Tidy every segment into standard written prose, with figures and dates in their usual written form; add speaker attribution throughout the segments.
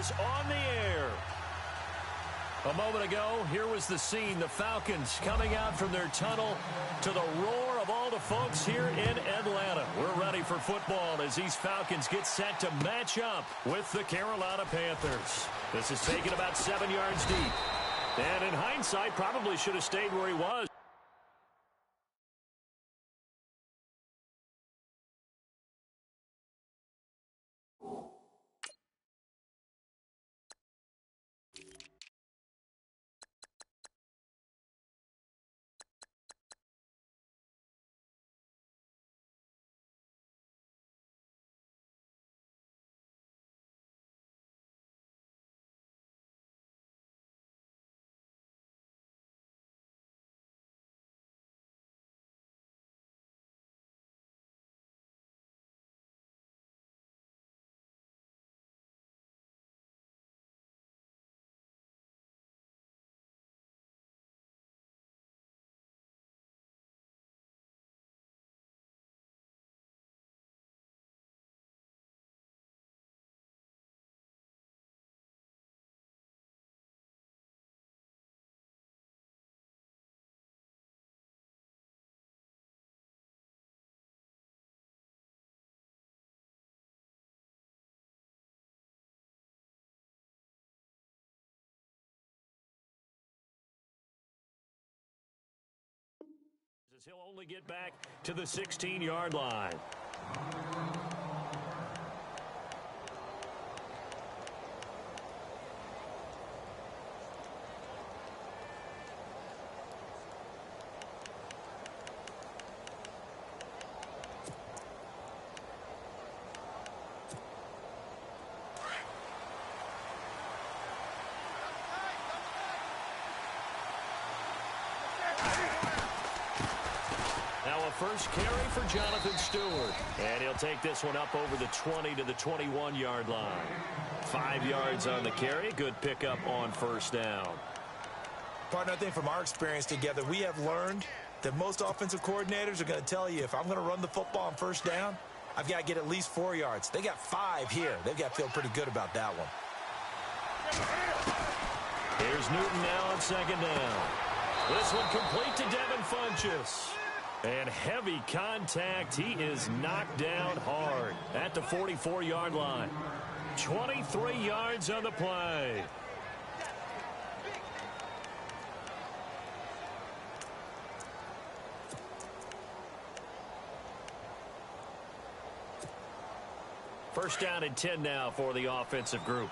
Speaker 1: is on the air. A moment ago, here was the scene. The Falcons coming out from their tunnel to the roar of all the folks here in Atlanta. We're ready for football as these Falcons get set to match up with the Carolina Panthers. This is taken about 7 yards deep. And in hindsight, probably should have stayed where he was. He'll only get back to the 16-yard line. First carry for Jonathan Stewart. And he'll take this one up over the 20 to the 21-yard line. 5 yards on the carry. Good pickup on first down.
Speaker 2: Partner, I think from our experience together, we have learned that most offensive coordinators are going to tell you, if I'm going to run the football on first down, I've got to get at least 4 yards. They got 5 here. They've got to feel pretty good about that one.
Speaker 1: Here's Newton now on second down. This one complete to Devin Funchess. And heavy contact. He is knocked down hard at the 44-yard line. 23 yards on the play. First down and 10 now for the offensive group.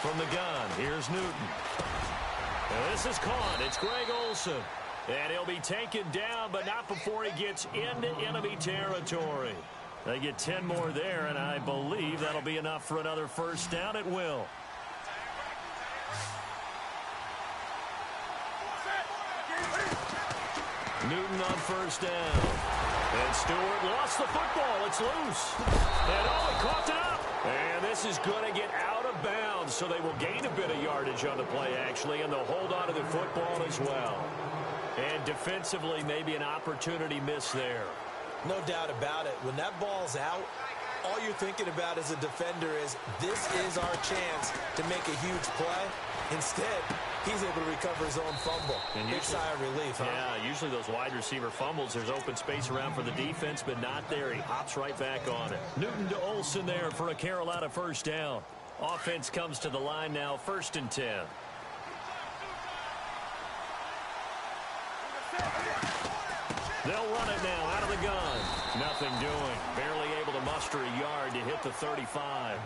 Speaker 1: From the gun, here's Newton. And this is caught. It's Greg Olsen. And he'll be taken down, but not before he gets into enemy territory. They get 10 more there, and I believe that'll be enough for another first down. It will. Newton on first down. And Stewart lost the football. It's loose. And he caught it up. And this is going to get out of bounds, so they will gain a bit of yardage on the play, actually, and they'll hold on to the football as well. And defensively, maybe an opportunity miss there.
Speaker 2: No doubt about it. When that ball's out, all you're thinking about as a defender is, this is our chance to make a huge play. Instead, he's able to recover his own fumble. And big sigh of relief, huh?
Speaker 1: Yeah, usually those wide receiver fumbles, there's open space around for the defense, but not there. He hops right back on it. Newton to Olsen there for a Carolina first down. Offense comes to the line now, 1st and 10. They'll run it now out of the gun. Nothing doing. Barely able to muster a yard to hit the 35.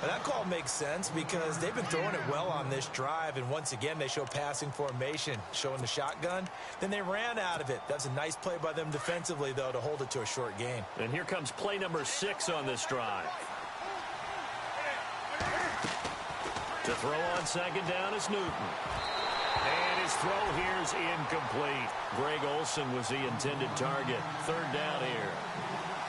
Speaker 2: That call makes sense because they've been throwing it well on this drive, and once again they show passing formation, showing the shotgun. Then they ran out of it. That's a nice play by them defensively, though, to hold it to a short gain.
Speaker 1: And here comes play number 6 on this drive. To throw on second down is Newton. And his throw here is incomplete. Greg Olsen was the intended target. 3rd down here.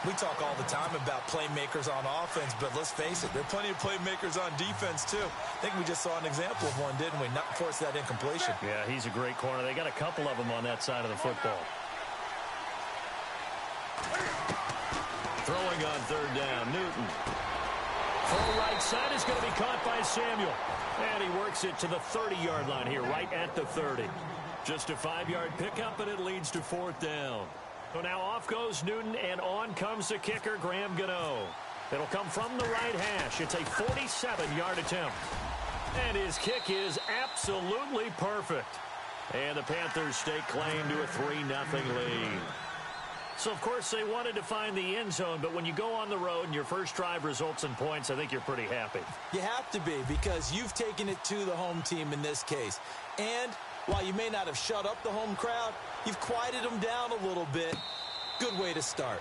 Speaker 2: We talk all the time about playmakers on offense, but let's face it, there are plenty of playmakers on defense, too. I think we just saw an example of one, didn't we? Not force that incompletion.
Speaker 1: Yeah, he's a great corner. They got a couple of them on that side of the football. Throwing on third down, Newton. Full right side is going to be caught by Samuel. And he works it to the 30-yard line here, right at the 30. Just a 5-yard pickup, and it leads to fourth down. So now off goes Newton, and on comes the kicker, Graham Gano. It'll come from the right hash. It's a 47-yard attempt. And his kick is absolutely perfect. And the Panthers stake claim to a 3-0 lead. So, of course, they wanted to find the end zone, but when you go on the road and your first drive results in points, I think you're pretty happy.
Speaker 2: You have to be, because you've taken it to the home team in this case. And while you may not have shut up the home crowd, you've quieted them down a little bit. Good way to start.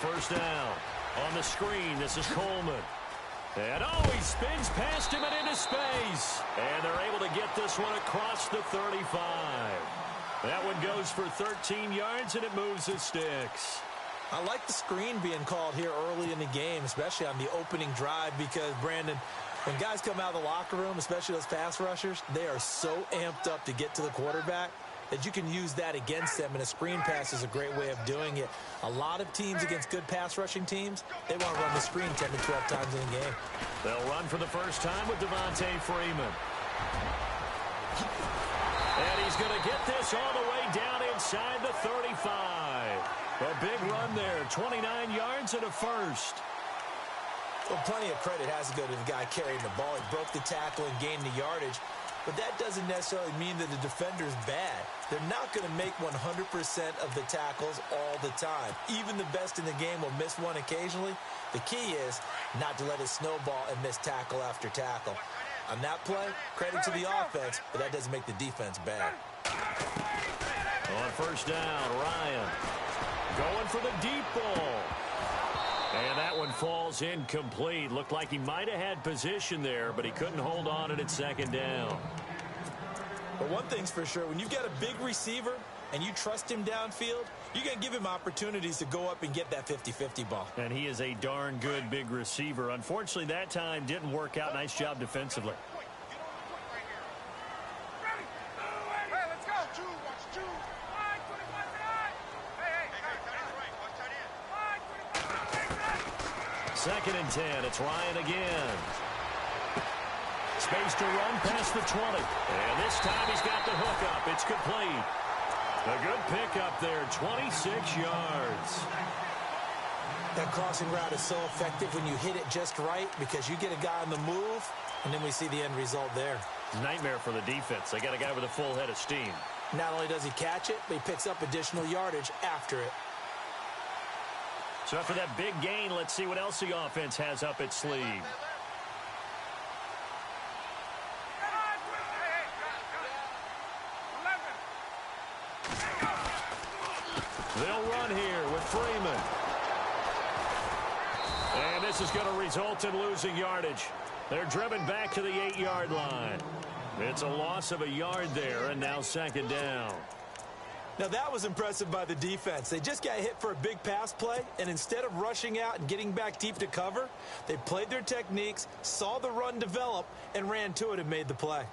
Speaker 1: First down. On the screen, this is Coleman. And oh, he spins past him and into space. And they're able to get this one across the 35. That one goes for 13 yards, and it moves the sticks.
Speaker 2: I like the screen being called here early in the game, especially on the opening drive, because, Brandon, when guys come out of the locker room, especially those pass rushers, they are so amped up to get to the quarterback that you can use that against them, and a screen pass is a great way of doing it. A lot of teams against good pass rushing teams, they want to run the screen 10 to 12 times in a game.
Speaker 1: They'll run for the first time with Devontae Freeman. And he's going to get this all the way down inside the 35. A big run there, 29 yards and a first.
Speaker 2: Well, plenty of credit has to go to the guy carrying the ball. He broke the tackle and gained the yardage. But that doesn't necessarily mean that the defender's bad. They're not going to make 100% of the tackles all the time. Even the best in the game will miss one occasionally. The key is not to let it snowball and miss tackle after tackle. On that play, credit to the offense, but that doesn't make the defense bad.
Speaker 1: On first down, Ryan going for the deep ball. And that one falls incomplete. Looked like he might have had position there, but he couldn't hold on at second down.
Speaker 2: But one thing's for sure, when you've got a big receiver and you trust him downfield, you're going to give him opportunities to go up and get that 50-50 ball.
Speaker 1: And he is a darn good big receiver. Unfortunately, that time didn't work out. Nice job defensively. Second and 10. It's Ryan again. Space to run past the 20. And this time he's got the hook up. It's complete. A good pickup there. 26 yards.
Speaker 2: That crossing route is so effective when you hit it just right, because you get a guy on the move, and then we see the end result there.
Speaker 1: Nightmare for the defense. They got a guy with a full head of steam.
Speaker 2: Not only does he catch it, but he picks up additional yardage after it.
Speaker 1: So after that big gain, let's see what else the offense has up its sleeve. They'll run here with Freeman. And this is going to result in losing yardage. They're driven back to the 8-yard line. It's a loss of a yard there, and now second down.
Speaker 2: Now, that was impressive by the defense. They just got hit for a big pass play, and instead of rushing out and getting back deep to cover, they played their techniques, saw the run develop, and ran to it and made the play.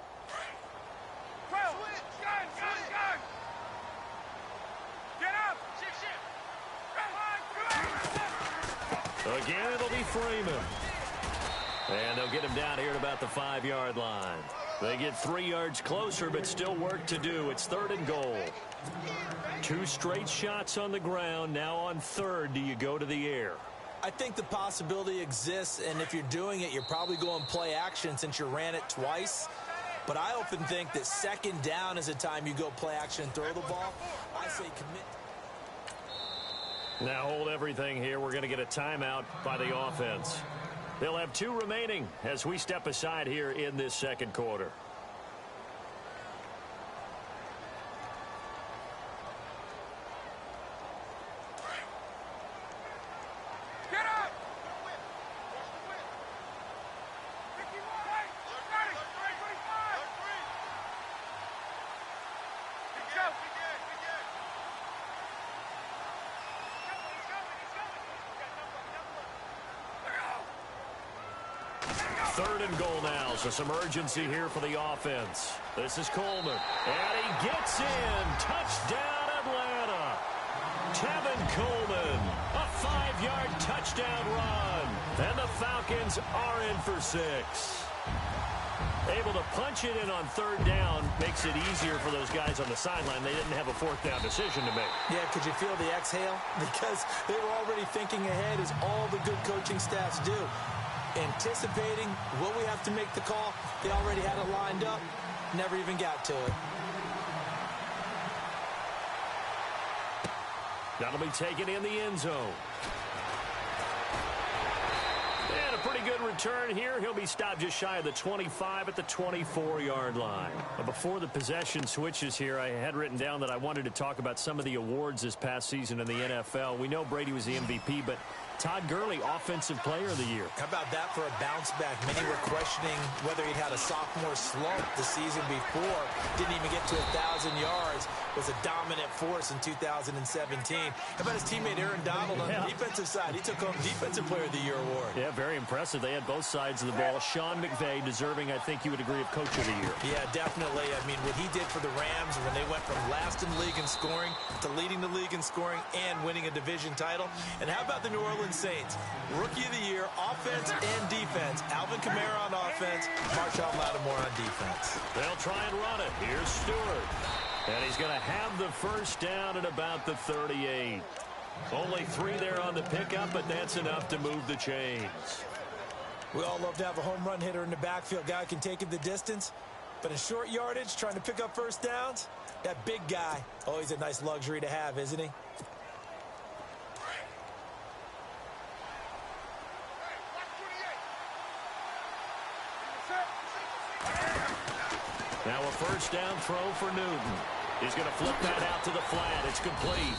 Speaker 1: Again, it'll be Freeman. And they'll get him down here at about the 5-yard line. They get 3 yards closer, but still work to do. It's third and goal. 2 straight shots on the ground. Now on third, do you go to the air?
Speaker 2: I think the possibility exists, and if you're doing it, you're probably going play action since you ran it twice. But I often think that second down is a time you go play action and throw the ball. I say commit.
Speaker 1: Now hold everything here. We're going to get a timeout by the offense. They'll have 2 remaining as we step aside here in this second quarter. 3rd and goal now, so some urgency here for the offense. This is Coleman, and he gets in. Touchdown, Atlanta. Tevin Coleman, a 5-yard touchdown run. And the Falcons are in for 6. Able to punch it in on 3rd down makes it easier for those guys on the sideline. They didn't have a 4th down decision to make.
Speaker 2: Yeah, could you feel the exhale? Because they were already thinking ahead, as all the good coaching staffs do. Anticipating, will we have to make the call? They already had it lined up. Never even got to it.
Speaker 1: That'll be taken in the end zone. And a pretty good return here. He'll be stopped just shy of the 25 at the 24-yard line. But before the possession switches here, I had written down that I wanted to talk about some of the awards this past season in the NFL. We know Brady was the MVP, but Todd Gurley, Offensive Player of the Year.
Speaker 2: How about that for a bounce back? Many were questioning whether he'd had a sophomore slump the season before. Didn't even get to 1,000 yards. Was a dominant force in 2017. How about his teammate Aaron Donald on the defensive side? He took home Defensive Player of the Year award.
Speaker 1: Yeah, very impressive. They had both sides of the ball. Sean McVay deserving, I think you would agree, of Coach of the Year.
Speaker 2: Yeah, definitely. I mean, what he did for the Rams when they went from last in the league in scoring to leading the league in scoring and winning a division title. And how about the New Orleans Saints? Rookie of the Year, offense and defense. Alvin Kamara on offense, Marshawn Lattimore on defense.
Speaker 1: They'll try and run it. Here's Stewart. And he's going to have the 1st down at about the 38. Only 3 there on the pickup, but that's enough to move the chains.
Speaker 2: We all love to have a home run hitter in the backfield. Guy can take it the distance. But in short yardage, trying to pick up 1st downs, that big guy, always a nice luxury to have, isn't he?
Speaker 1: Now a 1st down throw for Newton. He's going to flip that out to the flat. It's complete.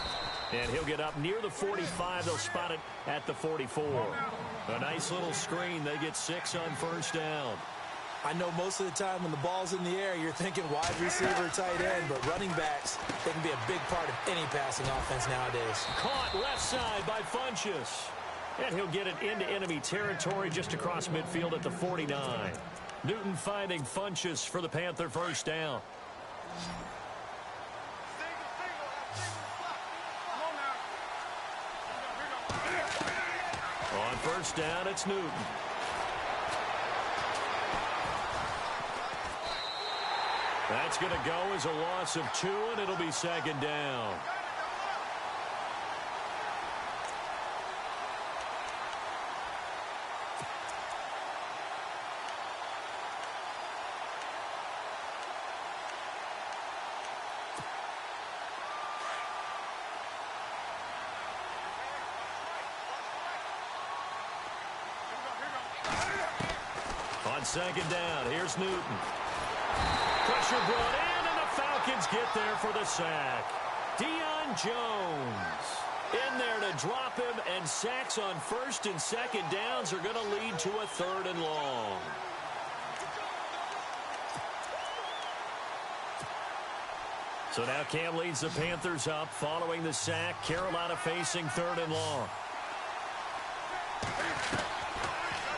Speaker 1: And he'll get up near the 45. They'll spot it at the 44. A nice little screen. They get 6 on 1st down.
Speaker 2: I know most of the time when the ball's in the air, you're thinking wide receiver, tight end, but running backs, they can be a big part of any passing offense nowadays.
Speaker 1: Caught left side by Funchess. And he'll get it into enemy territory just across midfield at the 49. Newton finding Funchess for the Panther 1st down. On 1st down, it's Newton. That's going to go as a loss of 2, and it'll be 2nd down. On 2nd down, here's Newton. Pressure brought in, and the Falcons get there for the sack. Deion Jones in there to drop him, and sacks on 1st and 2nd downs are going to lead to a 3rd and long. So now Cam leads the Panthers up following the sack. Carolina facing 3rd and long.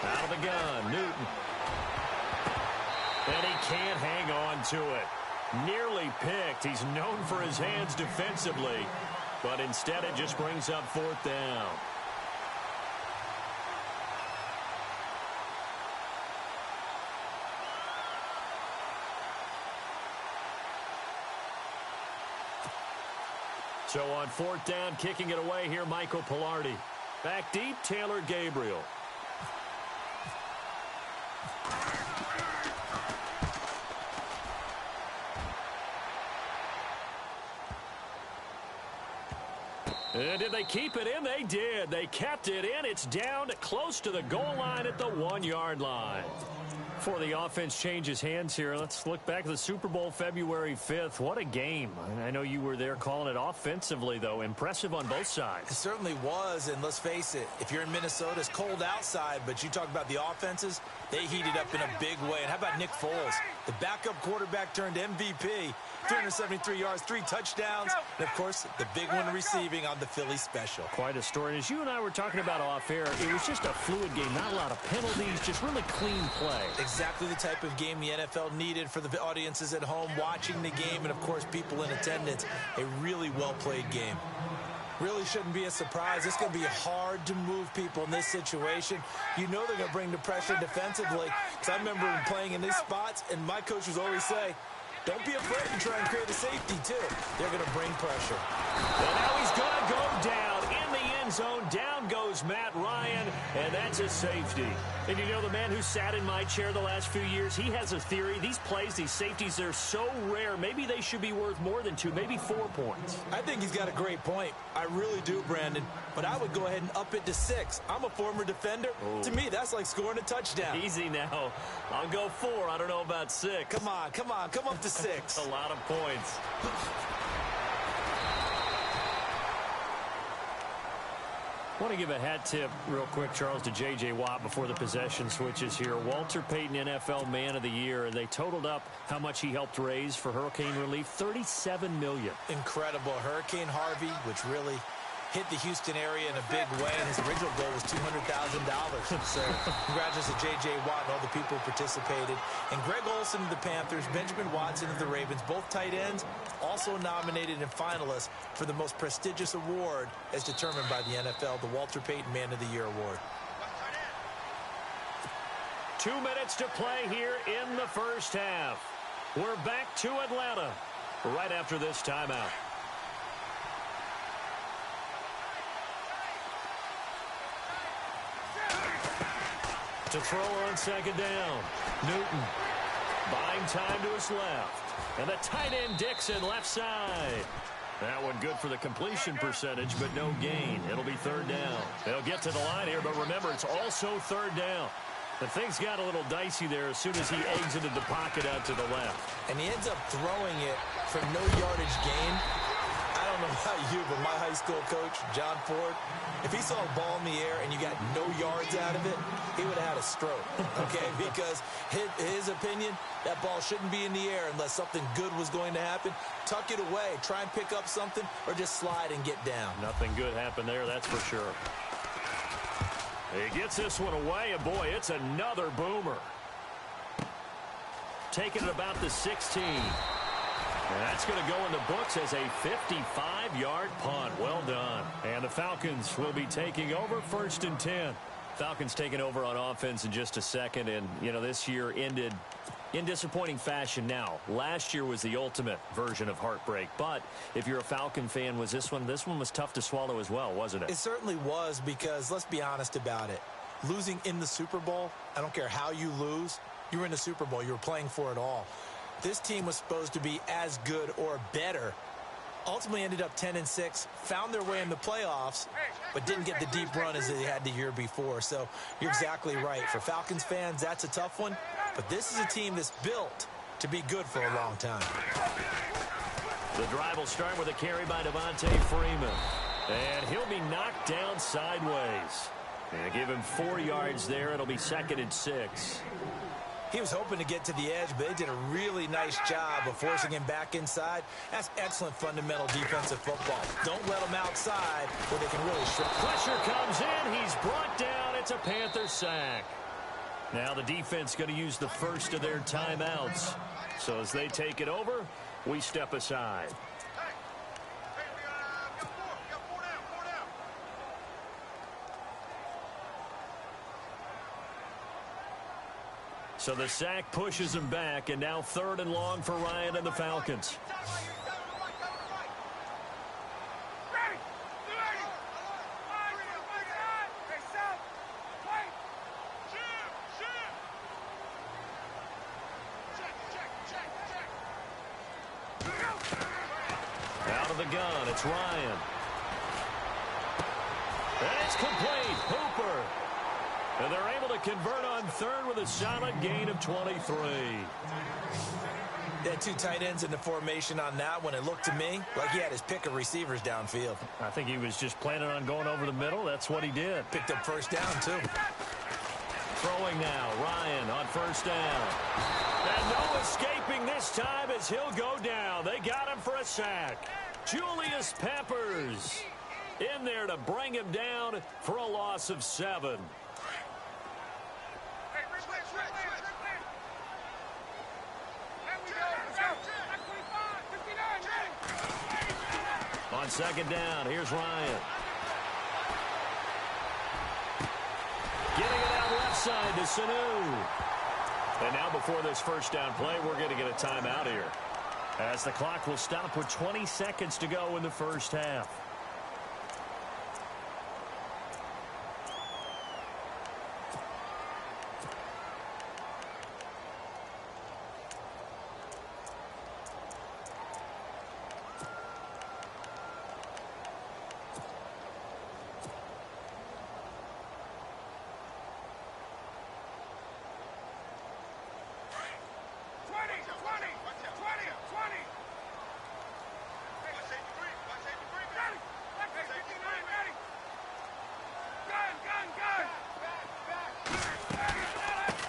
Speaker 1: Out of the gun, Newton. And he can't hang on to it. Nearly picked. He's known for his hands defensively, but instead it just brings up 4th down. So on 4th down, kicking it away here, Michael Pilardi. Back deep, Taylor Gabriel. And did they keep it in? They did. They kept it in. It's down close to the goal line at the 1-yard line. Before the offense changes hands here, let's look back at the Super Bowl February 5th. What a game. I know you were there calling it offensively, though. Impressive on both sides.
Speaker 2: It certainly was, and let's face it, if you're in Minnesota, it's cold outside, but you talk about the offenses, they heated up in a big way. And how about Nick Foles? The backup quarterback turned MVP. 373 yards, 3 touchdowns, and, of course, the big one receiving on the Philly special.
Speaker 1: Quite a story. And as you and I were talking about off air, it was just a fluid game, not a lot of penalties, just really clean play.
Speaker 2: Exactly the type of game the NFL needed for the audiences at home watching the game and, of course, people in attendance. A really well-played game. Really shouldn't be a surprise. It's going to be hard to move people in this situation. You know they're going to bring the pressure defensively. Because I remember playing in these spots, and my coaches always say, don't be afraid to try and create a safety, too. They're going to bring pressure.
Speaker 1: And now he's going to go down in the end zone. Down goes Matt Ryan, and that's a safety. And you know, the man who sat in my chair the last few years, he has a theory. These plays, these safeties, they're so rare. Maybe they should be worth more than 2, maybe 4 points.
Speaker 2: I think he's got a great point. I really do, Brandon. But I would go ahead and up it to 6. I'm a former defender.
Speaker 1: Oh.
Speaker 2: To me, that's like scoring a touchdown.
Speaker 1: Easy now. I'll go 4. I don't know about 6.
Speaker 2: Come on. Come up to 6.
Speaker 1: A lot of points. I want to give a hat tip real quick, Charles, to J.J. Watt before the possession switches here. Walter Payton, NFL Man of the Year, and they totaled up how much he helped raise for hurricane relief, $37 million.
Speaker 2: Incredible. Hurricane Harvey, which really hit the Houston area in a big way, and his original goal was $200,000. So congratulations to J.J. Watt and all the people who participated. And Greg Olsen of the Panthers, Benjamin Watson of the Ravens, both tight ends, also nominated and finalists for the most prestigious award as determined by the NFL, the Walter Payton Man of the Year Award.
Speaker 1: 2 minutes to play here in the first half. We're back to Atlanta right after this timeout. To throw on second down. Newton buying time to his left. And the tight end Dixon left side. That one good for the completion percentage, but no gain. It'll be third down. They'll get to the line here, but remember, it's also third down. The things got a little dicey there as soon as he exited the pocket out to the left.
Speaker 2: And he ends up throwing it for no yardage gain. I don't know about you, but my high school coach, John Ford, if he saw a ball in the air and you got no yards out of it, he would have had a stroke, okay? Because his opinion, that ball shouldn't be in the air unless something good was going to happen. Tuck it away, try and pick up something, or just slide and get down.
Speaker 1: Nothing good happened there, that's for sure. He gets this one away, and boy, it's another boomer. Taking it about the 16. And that's going to go in the books as a 55-yard punt. Well done. And the Falcons will be taking over 1st and 10. Falcons taking over on offense in just a second. And, you know, this year ended in disappointing fashion now. Last year was the ultimate version of heartbreak. But if you're a Falcon fan, was this one was tough to swallow as well, wasn't it?
Speaker 2: It certainly was, because let's be honest about it. Losing in the Super Bowl, I don't care how you lose, you were in the Super Bowl. You were playing for it all. This team was supposed to be as good or better. Ultimately ended up 10-6, found their way in the playoffs, but didn't get the deep run as they had the year before. So you're exactly right. For Falcons fans, that's a tough one. But this is a team that's built to be good for a long time.
Speaker 1: The drive will start with a carry by Devontae Freeman. And he'll be knocked down sideways. And give him 4 yards there. It'll be 2nd and 6.
Speaker 2: He was hoping to get to the edge, but they did a really nice job of forcing him back inside. That's excellent fundamental defensive football. Don't let him outside where they can really shrink.
Speaker 1: Pressure comes in. He's brought down. It's a Panther sack. Now the defense going to use the first of their timeouts. So as they take it over, we step aside. So the sack pushes him back, and now 3rd and long for Ryan and the Falcons. Out of the gun, it's Ryan. And it's complete. Hooper. And they're able to convert on 3rd with a solid gain of 23.
Speaker 2: They had 2 tight ends in the formation on that one. It looked to me like he had his pick of receivers downfield.
Speaker 1: I think he was just planning on going over the middle. That's what he did.
Speaker 2: Picked up 1st down, too.
Speaker 1: Throwing now, Ryan on first down. And no escaping this time as he'll go down. They got him for a sack. Julius Peppers in there to bring him down for a loss of 7. On second down, here's Ryan. Getting it out left side to Sanu. And now before this first down play, we're going to get a timeout here, as the clock will stop with 20 seconds to go in the first half.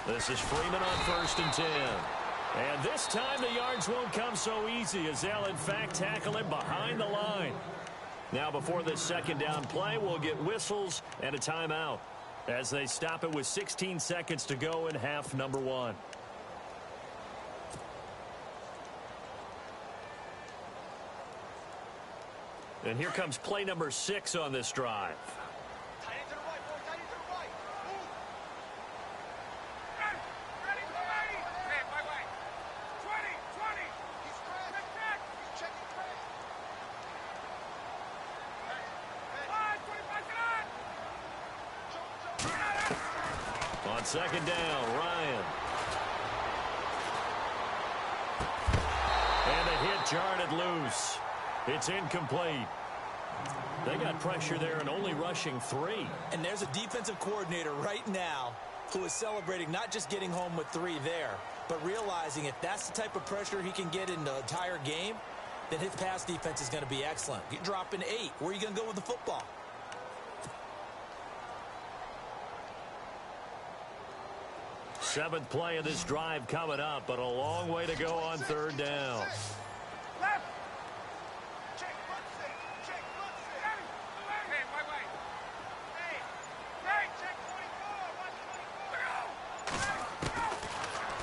Speaker 1: This is Freeman on first and 10. And this time the yards won't come so easy, as they'll in fact tackle him behind the line. Now before this second down play, we'll get whistles and a timeout, as they stop it with 16 seconds to go in half number 1. And here comes play number 6 on this drive. On second down, Ryan. And a hit jarred it loose. It's incomplete. They got pressure there and only rushing 3.
Speaker 2: And there's a defensive coordinator right now who is celebrating not just getting home with 3 there, but realizing if that's the type of pressure he can get in the entire game, then his pass defense is going to be excellent. You're dropping 8. Where are you going to go with the football?
Speaker 1: Seventh play of this drive coming up, but a long way to go on third down.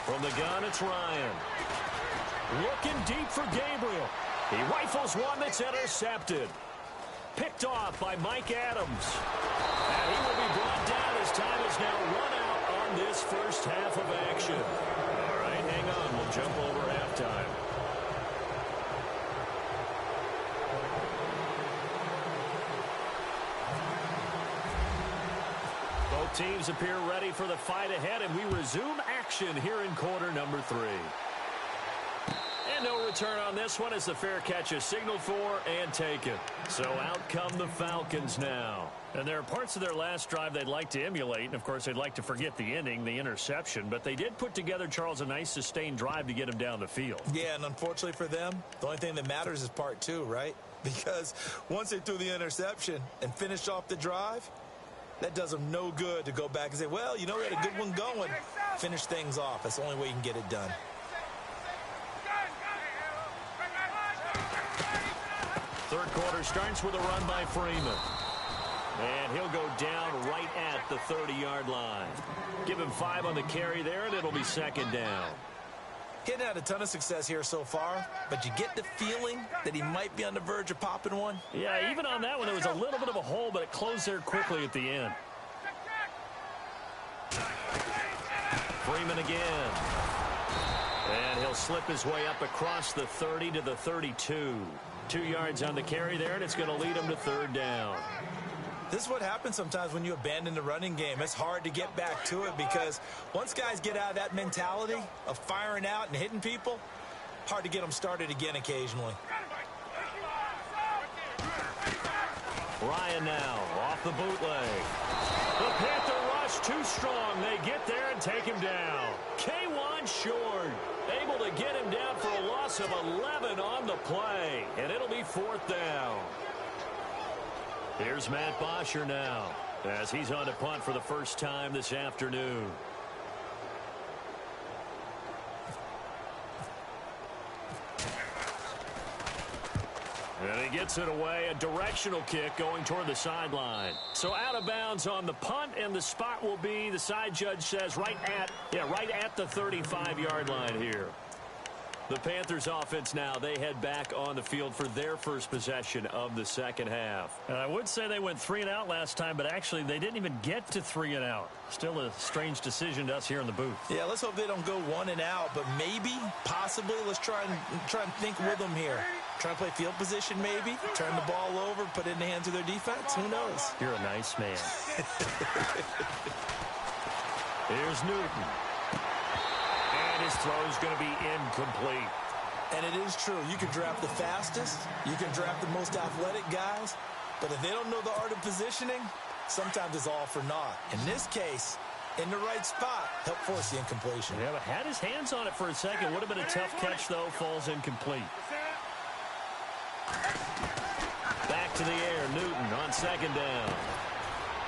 Speaker 1: From the gun, it's Ryan. Looking deep for Gabriel. He rifles one that's intercepted. Picked off by Mike Adams. And he will be brought down as time is now run out on this first half of action. All right, hang on. We'll jump over halftime. Both teams appear ready for the fight ahead, and we resume action here in quarter number 3. And no return on this one as the fair catch is signaled for and taken. So out come the Falcons now. And there are parts of their last drive they'd like to emulate. And, of course, they'd like to forget the ending, the interception. But they did put together, Charles, a nice sustained drive to get him down the field.
Speaker 2: Yeah, and unfortunately for them, the only thing that matters is part 2, right? Because once they threw the interception and finished off the drive, that does them no good to go back and say, well, you know, we had a good one going. Finish things off. That's the only way you can get it done.
Speaker 1: Third quarter starts with a run by Freeman. And he'll go down right at the 30-yard line. Give him 5 on the carry there, and it'll be second down.
Speaker 2: He hadn't had a ton of success here so far, but you get the feeling that he might be on the verge of popping one.
Speaker 1: Yeah, even on that one, there was a little bit of a hole, but it closed there quickly at the end. Freeman again. And he'll slip his way up across the 30 to the 32. 2 yards on the carry there, and it's going to lead him to third down.
Speaker 2: This is what happens sometimes when you abandon the running game. It's hard to get back to it because once guys get out of that mentality of firing out and hitting people, hard to get them started again occasionally.
Speaker 1: Ryan now off the bootleg. The Panther rush too strong. They get there and take him down. K1 short. Able to get him down for a loss of 11 on the play. And it'll be fourth down. Here's Matt Bosher now. as he's on to punt for the first time this afternoon. And he gets it away, a directional kick going toward the sideline. So out of bounds on the punt, and the spot will be, the side judge says, right at the 35-yard line here. The Panthers offense now, they head back on the field for their first possession of the second half.
Speaker 3: And I would say they went 3 and out last time, but actually they didn't even get to 3 and out. Still a strange decision to us here in the booth.
Speaker 2: Yeah, let's hope they don't go 1 and out, but maybe, possibly, let's try and think with them here. Try and play field position maybe, turn the ball over, put it in the hands of their defense. Who knows?
Speaker 3: You're a nice man.
Speaker 1: Here's Newton. And his throw is going to be incomplete.
Speaker 2: And it is true. You can draft the fastest. You can draft the most athletic guys. But if they don't know the art of positioning, sometimes it's all for naught. In this case, in the right spot, help force the incompletion.
Speaker 3: Yeah, but had his hands on it for a second. Would have been a tough catch, though. Falls incomplete.
Speaker 1: Back to the air, Newton on second down.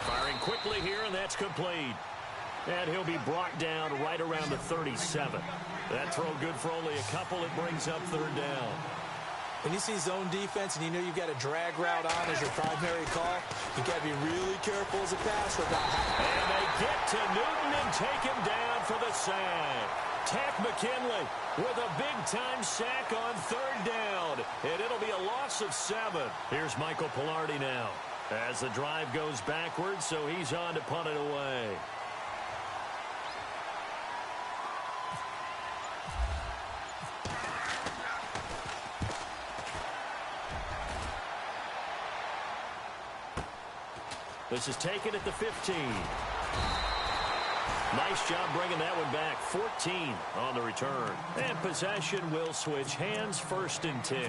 Speaker 1: Firing quickly here, and that's complete. And he'll be brought down right around the 37. That throw good for only a couple. It brings up third down.
Speaker 2: When you see zone defense and you know you've got a drag route on as your primary call, you've got to be really careful as a passer about how.
Speaker 1: And they get to Newton and take him down for the sack. Tack McKinley with a big-time sack on third down. And it'll be a loss of 7. Here's Michael Pilardi now as the drive goes backwards, so he's on to punt it away. This is taken at the 15. Nice job bringing that one back. 14 on the return. And possession will switch hands, 1st and 10.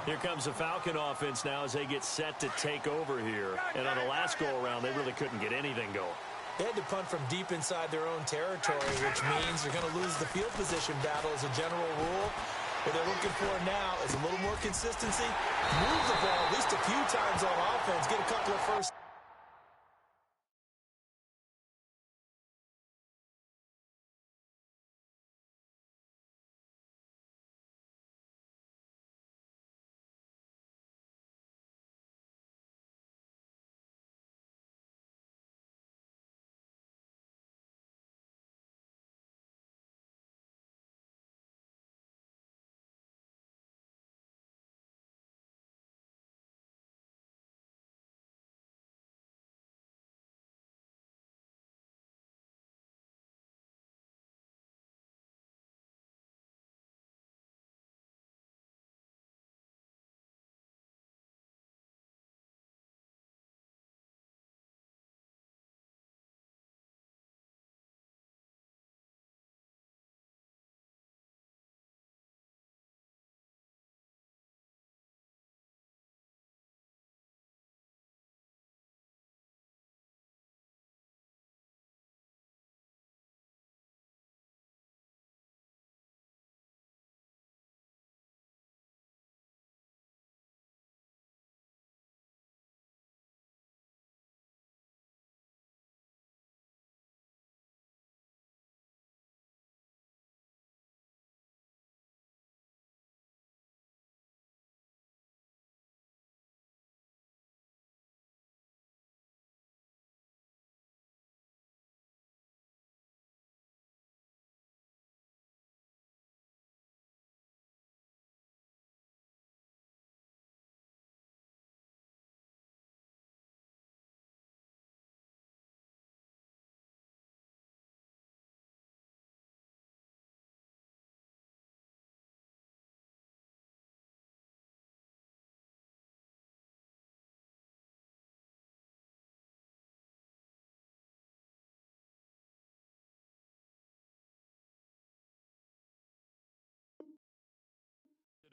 Speaker 1: Here comes the Falcon offense now as they get set to take over here. And on the last go-around, they really couldn't get anything going.
Speaker 2: They had to punt from deep inside their own territory, which means they're going to lose the field position battle as a general rule. What they're looking for now is a little more consistency. Move the ball at least a few times on offense. Get a couple of first.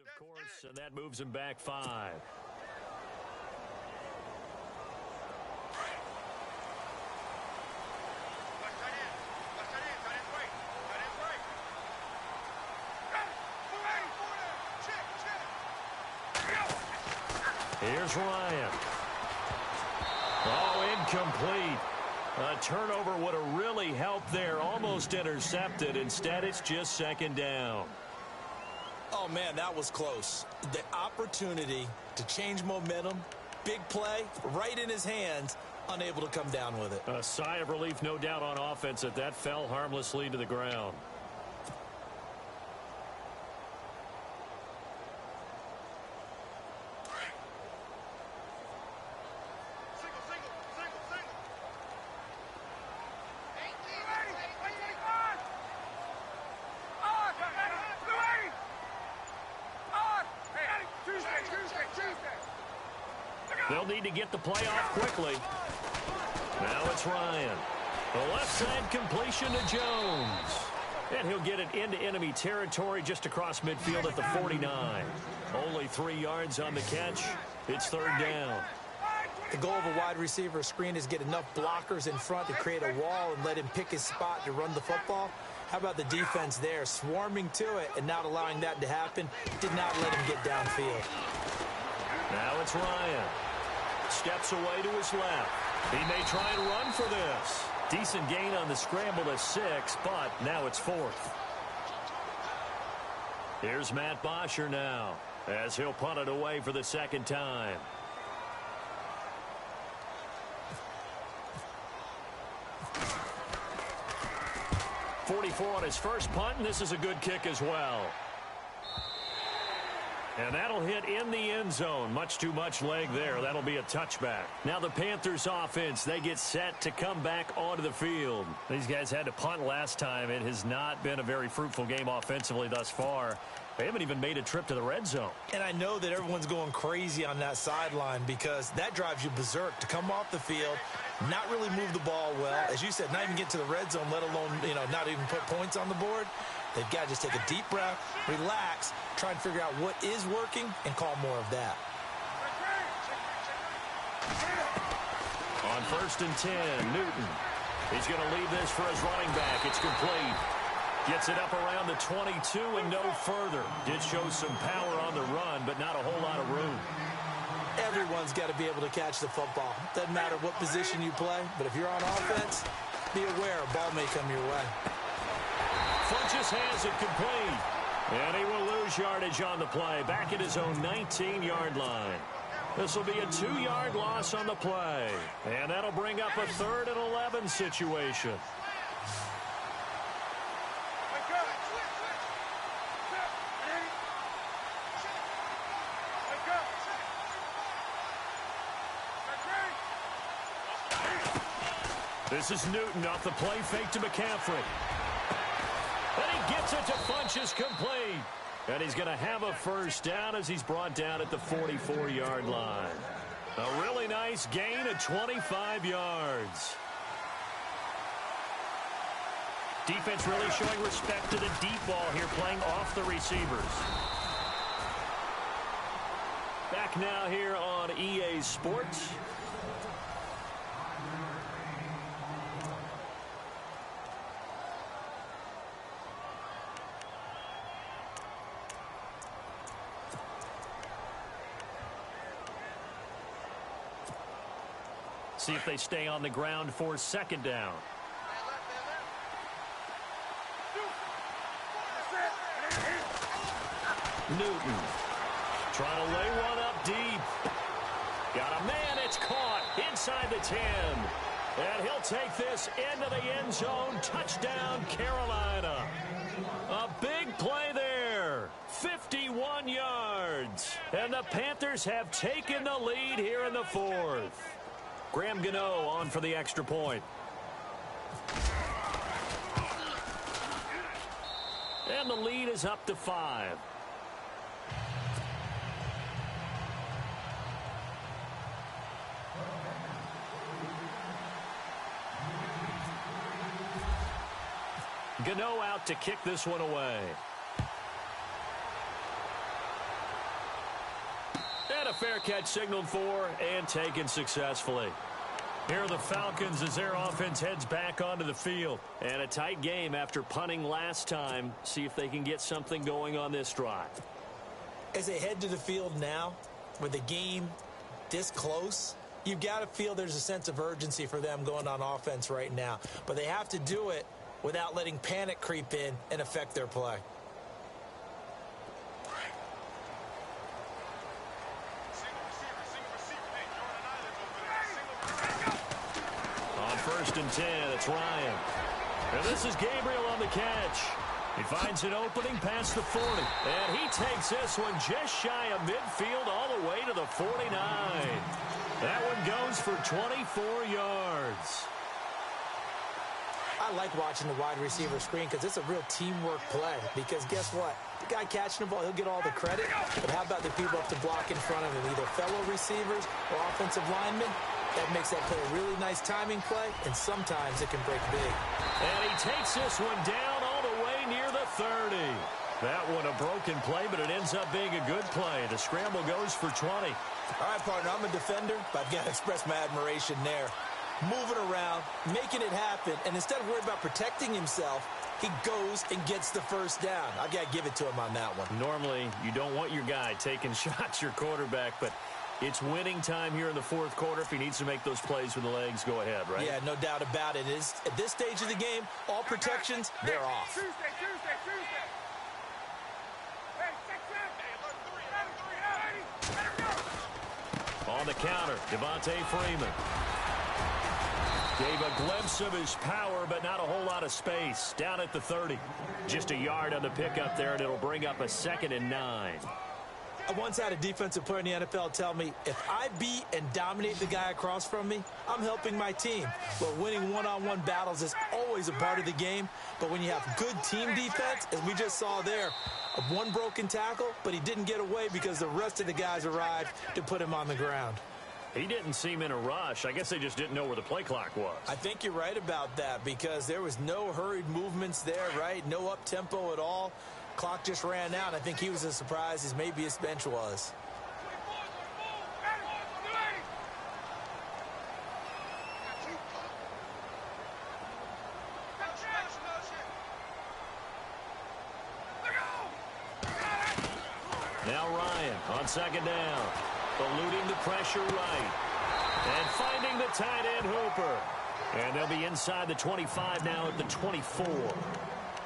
Speaker 1: Of course, and that moves him back 5. Here's Ryan. Oh, incomplete. A turnover would have really helped there. Almost intercepted. Instead, it's just second down.
Speaker 2: Oh, man, that was close. The opportunity to change momentum, big play, right in his hands, unable to come down with it.
Speaker 1: A sigh of relief, no doubt, on offense that fell harmlessly to the ground. They'll need to get the play off quickly. Now it's Ryan. The left side completion to Jones. And he'll get it into enemy territory just across midfield at the 49. Only 3 yards on the catch. It's third down.
Speaker 2: The goal of a wide receiver screen is get enough blockers in front to create a wall and let him pick his spot to run the football. How about the defense there, swarming to it and not allowing that to happen? Did not let him get downfield.
Speaker 1: Now it's Ryan. Steps away to his left. He may try and run for this. Decent gain on the scramble to 6, but now it's 4th. Here's Matt Bosher now, as he'll punt it away for the second time. .44 on his first punt, and this is a good kick as well. And that'll hit in the end zone. Much too much leg there. That'll be a touchback. Now the Panthers offense, they get set to come back onto the field. These guys had to punt last time. It has not been a very fruitful game offensively thus far. They haven't even made a trip to the red zone.
Speaker 2: And I know that everyone's going crazy on that sideline because that drives you berserk to come off the field, not really move the ball well. As you said, not even get to the red zone, let alone, not even put points on the board. They've got to just take a deep breath, relax, try and figure out what is working, and call more of that.
Speaker 1: On 1st and 10, Newton. He's going to leave this for his running back. It's complete. Gets it up around the 22 and no further. Did show some power on the run, but not a whole lot of room.
Speaker 2: Everyone's got to be able to catch the football. Doesn't matter what position you play, but if you're on offense, be aware a ball may come your way.
Speaker 1: Funches has it complete. And he will lose yardage on the play. Back at his own 19-yard line. This will be a 2-yard loss on the play. And that'll bring up a 3rd and 11 situation. This is Newton off the play fake to McCaffrey. And he gets it to Funches complete. And he's going to have a first down as he's brought down at the 44-yard line. A really nice gain of 25 yards. Defense really showing respect to the deep ball here, playing off the receivers. Back now here on EA Sports. See if they stay on the ground for second down. Newton trying to lay one up deep. Got a man. It's caught inside the 10. And he'll take this into the end zone. Touchdown, Carolina. A big play there. 51 yards. And the Panthers have taken the lead here in the 4th. Graham Gano on for the extra point. And the lead is up to 5. Gano out to kick this one away. And a fair catch signaled for and taken successfully. Here are the Falcons as their offense heads back onto the field. And a tight game after punting last time. See if they can get something going on this drive.
Speaker 2: As they head to the field now, with the game this close, you've got to feel there's a sense of urgency for them going on offense right now. But they have to do it without letting panic creep in and affect their play.
Speaker 1: On 1st and 10, it's Ryan. And this is Gabriel on the catch. He finds an opening past the 40. And he takes this one just shy of midfield all the way to the 49. That one goes for 24 yards.
Speaker 2: I like watching the wide receiver screen because it's a real teamwork play. Because guess what? The guy catching the ball, he'll get all the credit. But how about the people up to block in front of him, either fellow receivers or offensive linemen? That makes that play a really nice timing play, and sometimes it can break big.
Speaker 1: And he takes this one down all the way near the 30. That one a broken play, but it ends up being a good play. The scramble goes for 20.
Speaker 2: All right, partner, I'm a defender, but I've got to express my admiration there. Moving around, making it happen, and instead of worried about protecting himself, he goes and gets the first down. I've got to give it to him on that one.
Speaker 1: Normally, you don't want your guy taking shots, your quarterback, but it's winning time here in the 4th quarter. If he needs to make those plays with the legs, go ahead, right?
Speaker 2: Yeah, no doubt about it. At this stage of the game, all protections, they're off.
Speaker 1: On the counter, Devontae Freeman. Gave a glimpse of his power, but not a whole lot of space. Down at the 30. Just a yard on the pickup there, and it'll bring up a 2nd and 9.
Speaker 2: I once had a defensive player in the NFL tell me, if I beat and dominate the guy across from me, I'm helping my team. Well, winning one-on-one battles is always a part of the game, but when you have good team defense, as we just saw there, one broken tackle, but he didn't get away because the rest of the guys arrived to put him on the ground.
Speaker 1: He didn't seem in a rush. I guess they just didn't know where the play clock was.
Speaker 2: I think you're right about that because there was no hurried movements there, right? No up-tempo at all. Clock just ran out. I think he was as surprised as maybe his bench was.
Speaker 1: Now Ryan on 2nd down. Eluding the pressure right. And finding the tight end Hooper. And they'll be inside the 25 now at the 24.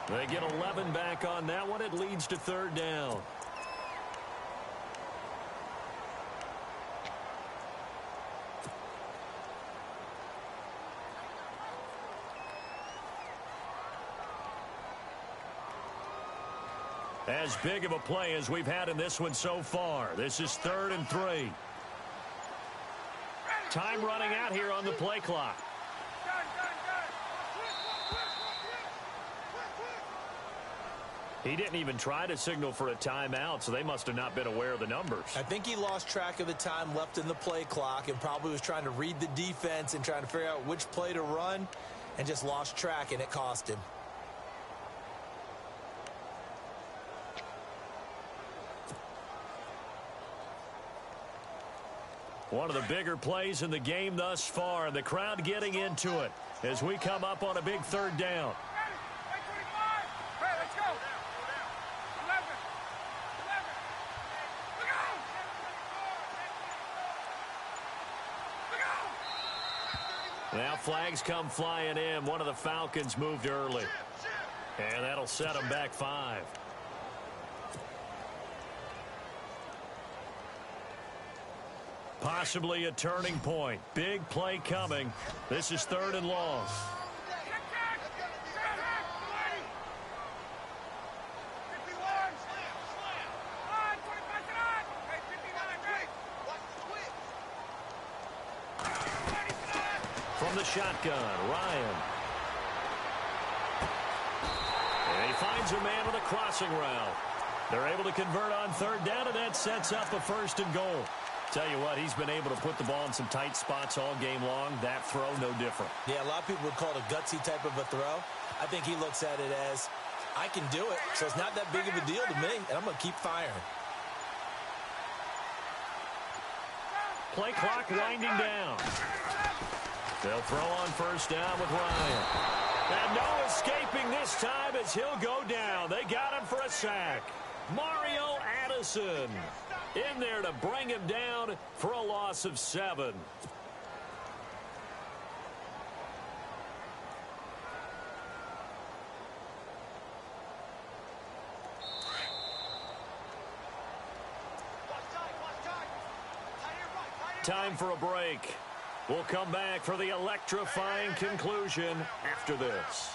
Speaker 1: They get 11 back on that one. It leads to 3rd down. As big of a play as we've had in this one so far. This is 3rd and 3. Time running out here on the play clock. He didn't even try to signal for a timeout, so they must have not been aware of the numbers.
Speaker 2: I think he lost track of the time left in the play clock and probably was trying to read the defense and trying to figure out which play to run and just lost track, and it cost him.
Speaker 1: One of the bigger plays in the game thus far, and the crowd getting into it as we come up on a big 3rd down. Now flags come flying in. One of the Falcons moved early. And that'll set them back 5. Possibly a turning point. Big play coming. This is 3rd and long. From the shotgun, Ryan. And he finds a man with a crossing route. They're able to convert on 3rd down, and that sets up a 1st and goal. Tell you what, he's been able to put the ball in some tight spots all game long. That throw, no different.
Speaker 2: Yeah, a lot of people would call it a gutsy type of a throw. I think he looks at it as, I can do it, so it's not that big of a deal to me, and I'm going to keep firing.
Speaker 1: Play clock winding down. They'll throw on 1st down with Ryan. And no escaping this time as he'll go down. They got him for a sack. Mario Addison in there to bring him down for a loss of 7. time for a break. We'll come back for the electrifying conclusion after this.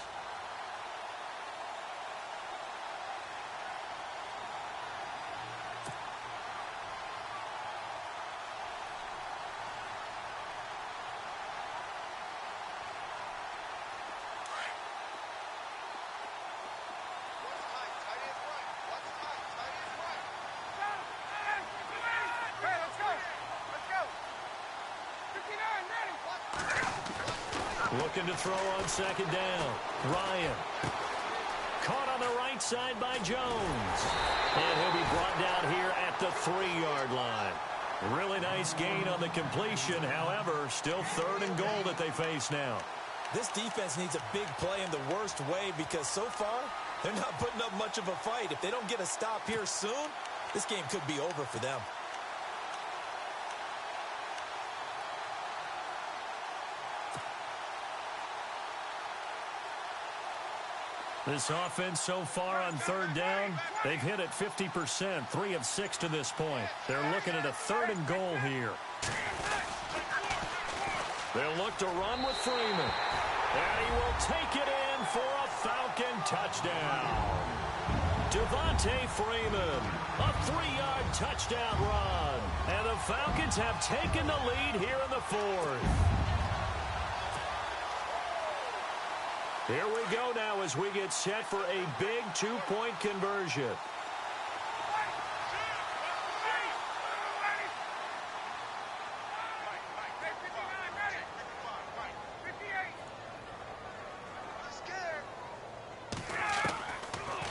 Speaker 1: Looking to throw on second down. Ryan. Caught on the right side by Jones. And he'll be brought down here at the 3-yard line. Really nice gain on the completion. However, still 3rd and goal that they face now.
Speaker 2: This defense needs a big play in the worst way because so far, they're not putting up much of a fight. If they don't get a stop here soon, this game could be over for them.
Speaker 1: This offense so far on 3rd down, they've hit it 50%, 3 of 6 to this point. They're looking at a 3rd and goal here. They'll look to run with Freeman. And he will take it in for a Falcon touchdown. Devontae Freeman, a 3-yard touchdown run. And the Falcons have taken the lead here in the 4th. Here we go now as we get set for a big 2-point conversion.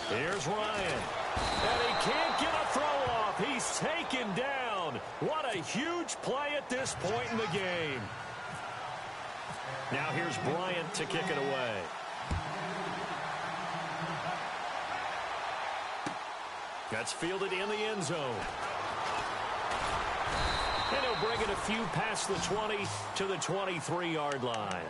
Speaker 1: Here's Ryan. And he can't get a throw off. He's taken down. What a huge play at this point in the game. Now here's Bryant to kick it away. That's fielded in the end zone. And he'll bring it a few past the 20 to the 23-yard line.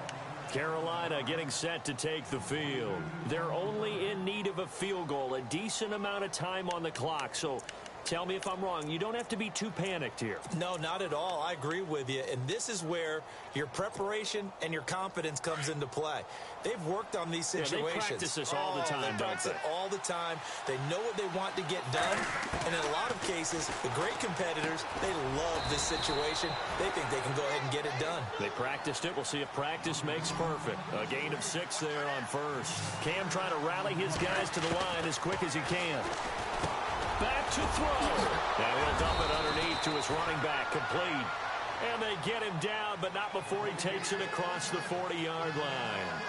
Speaker 1: Carolina getting set to take the field. They're only in need of a field goal, a decent amount of time on the clock. So tell me if I'm wrong. You don't have to be too panicked here.
Speaker 2: No, not at all. I agree with you. And this is where your preparation and your confidence comes into play. They've worked on these situations.
Speaker 1: Yeah, they practice this all the time,
Speaker 2: they practice it all the time. They know what they want to get done. And in a lot of cases, the great competitors, they love this situation. They think they can go ahead and get it done.
Speaker 1: They practiced it. We'll see if practice makes perfect. A gain of 6 there on first. Cam trying to rally his guys to the line as quick as he can. Back to throw. Now he'll dump it underneath to his running back, complete. And they get him down, but not before he takes it across the 40-yard line.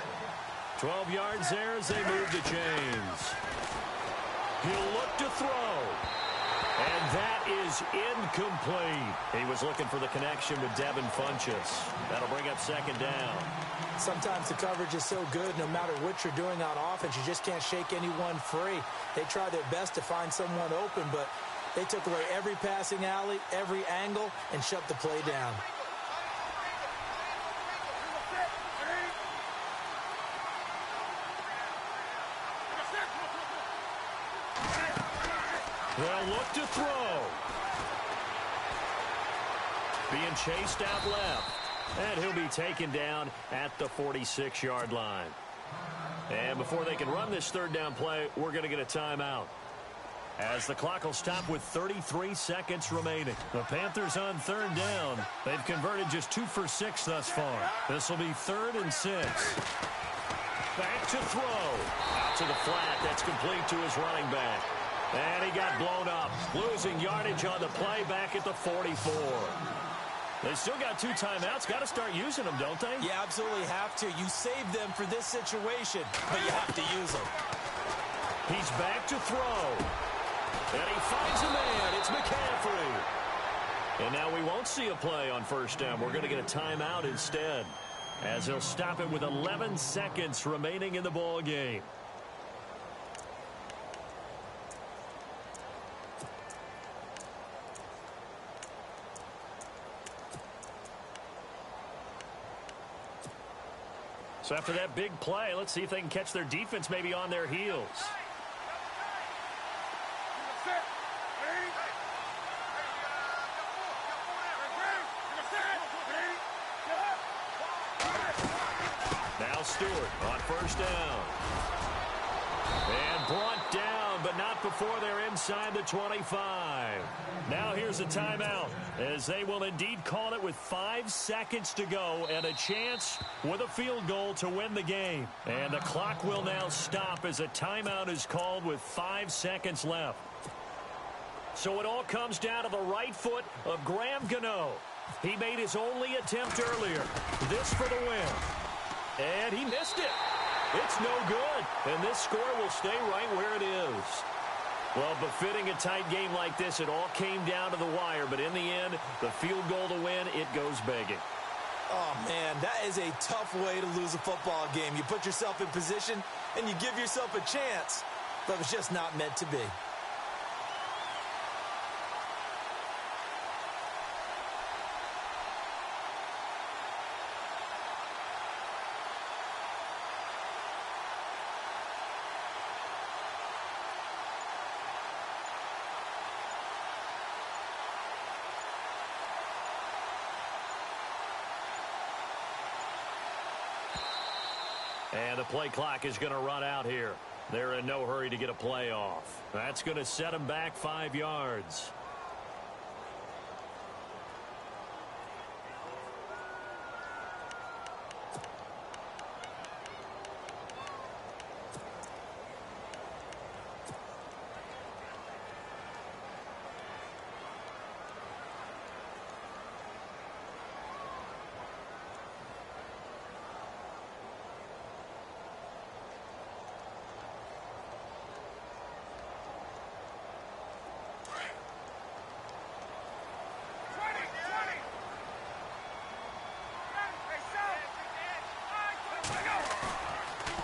Speaker 1: 12 yards there as they move the chains. He'll look to throw. And that is incomplete. He was looking for the connection with Devin Funchess. That'll bring up second down.
Speaker 2: Sometimes the coverage is so good, no matter what you're doing on offense, you just can't shake anyone free. They try their best to find someone open, but they took away every passing alley, every angle, and shut the play down.
Speaker 1: They'll look to throw. Being chased out left. And he'll be taken down at the 46-yard line. And before they can run this third down play, we're going to get a timeout. As the clock will stop with 33 seconds remaining. The Panthers on third down. They've converted just 2 for 6 thus far. This will be 3rd and 6. Back to throw. Out to the flat. That's complete to his running back. And he got blown up. Losing yardage on the play back at the 44. They still got 2 timeouts. Got to start using them, don't they?
Speaker 2: You absolutely have to. You save them for this situation, but you have to use them.
Speaker 1: He's back to throw. And he finds a man. It's McCaffrey. And now we won't see a play on first down. We're going to get a timeout instead, as he'll stop it with 11 seconds remaining in the ball game. So after that big play, let's see if they can catch their defense maybe on their heels. Now Stewart on first down. And brought down, but not before they're inside the 25. Now here's a timeout, as they will indeed call it with 5 seconds to go and a chance with a field goal to win the game. And the clock will now stop as a timeout is called with 5 seconds left. So it all comes down to the right foot of Graham Gano. He made his only attempt earlier. This for the win. And he missed it. It's no good. And this score will stay right where it is. Well, befitting a tight game like this, it all came down to the wire. But in the end, the field goal to win, it goes begging.
Speaker 2: Oh, man, that is a tough way to lose a football game. You put yourself in position, and you give yourself a chance. But it's just not meant to be.
Speaker 1: And the play clock is going to run out here. They're in no hurry to get a play off. That's going to set them back 5 yards.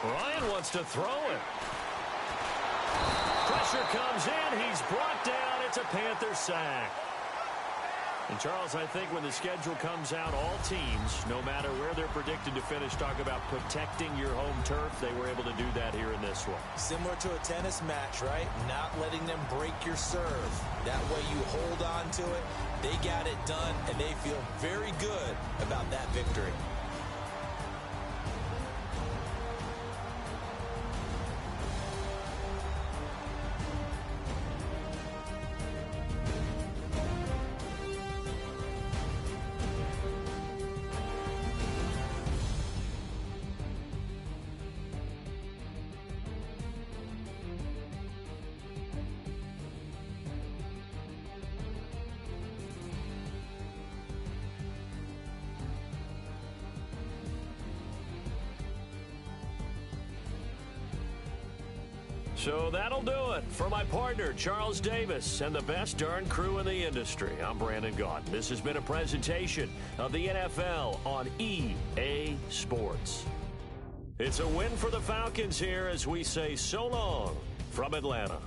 Speaker 1: Ryan wants to throw it. Pressure comes in. He's brought down. It's a Panther sack. And, Charles, I think when the schedule comes out, all teams, no matter where they're predicted to finish, talk about protecting your home turf. They were able to do that here in this one.
Speaker 2: Similar to a tennis match, right? Not letting them break your serve. That way you hold on to it. They got it done, and they feel very good about that victory.
Speaker 1: So that'll do it. For my partner, Charles Davis, and the best darn crew in the industry, I'm Brandon Gaudin. This has been a presentation of the NFL on EA Sports. It's a win for the Falcons here as we say so long from Atlanta.